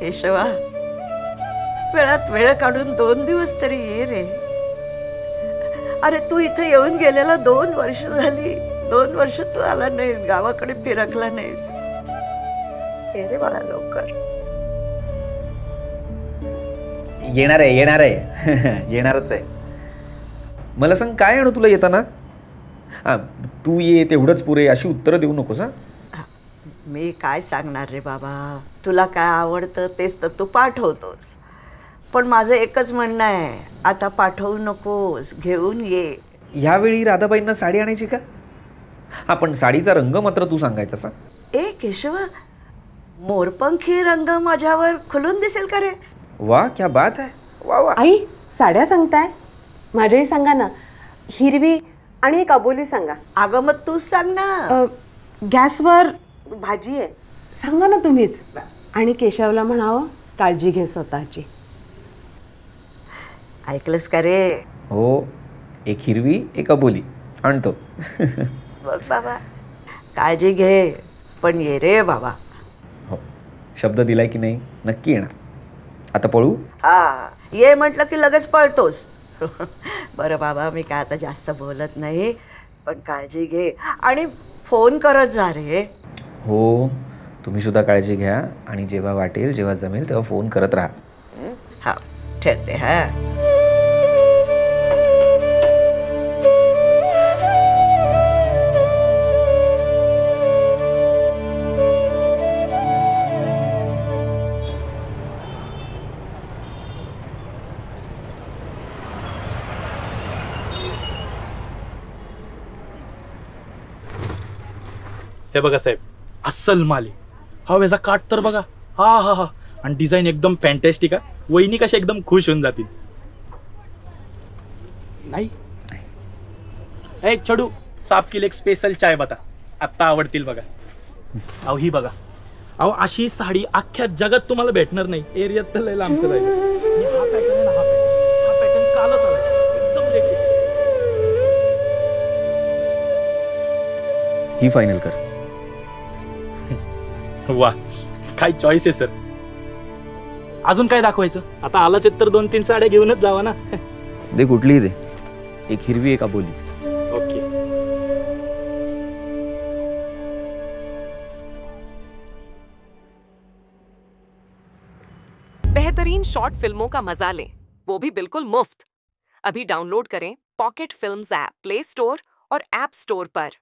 केशवा, वेळात वेळ काढून 2 दिवस तरी ये रे. अरे तू इथे येऊन गेलेला 2 वर्ष झाली. 2 वर्ष तू आला नाहीस, गावाकडे फिरकला नाहीस. ये रे बाळा लवकर. येणार आहे येणारच आहे. मला सांग, काय आणू तुला येताना? तू ये तेवढंच पुरे अशी उत्तरं देऊ नकोस. मी काय सांगणार रे बाबा, तुला काय आवडतं तेच तर तू पाठवतोस. पण माझं एकच म्हणणं आहे, आता पाठवू नकोस, घेऊन ये. ह्यावेळी राधाबाईंना साडी आणायची का? पण साडीचा रंग मात्र तू सांगायचा. ए केशवा, मोरपंखी रंग माझ्यावर खुलून दिसेल का रे? वा, क्या बात आहे. वा वा. आई, साड्या सांगताय? माझ्याही सांगा ना, हिरवी आणि एक अबोली सांगा. अगं मग तूच सांग ना. गॅसवर भाजी आहे, सांगा ना तुम्हीच. आणि केशवला म्हणावं, काळजी घे स्वतःची. ऐकलंस का रे? हो, एक हिरवी एक अबोली आणतो. बघ बाबा, काळजी घे, पण ये रे बाबा. हो, शब्द दिलाय की नाही? नक्की येणार. आता पळू? हा, ये म्हटलं की लगेच पळतोस. बरं बाबा, मी काय आता जास्त बोलत नाही, पण काळजी घे आणि फोन करत जा रे. हो, तुम्ही सुद्धा काळजी घ्या आणि जेव्हा वाटेल, जेव्हा जमेल तेव्हा फोन करत राहा. हा, ठेवते. हा, हे बघा साहेब, अस्सल माल आहे. हा याचा काट तर बघा. हा हा हा, आणि डिझाईन एकदम फॅन्टॅस्टिक आहे. वहिनी कशा एकदम खुश होऊन जातील. नाही ए छडू, साप किल एक स्पेशल चाय बता, आत्ता आवडतील बघा. अहो ही बघा, अहो अशी साडी अख्ख्या जगात तुम्हाला भेटणार नाही. एरियात तर लय लांबचं राहील. हा पॅटर्न आहे ना, हा पॅटर्न कालच आला, एकदम लेटेस्ट. ही फायनल कर. वा, काय चॉईस आहे सर. अजून काय दाखवायचं? आता आलाच तर 2-3 साड्या घेऊनच जावा ना. दे, कुठलीही दे. एक हिरवी एक अबोली. ओके. बेहतरीन शॉर्ट फिल्मों का मजा लें, वो भी बिल्कुल मुफ्त. अभी डाउनलोड करें pocket films app play store और ऐप स्टोर पर.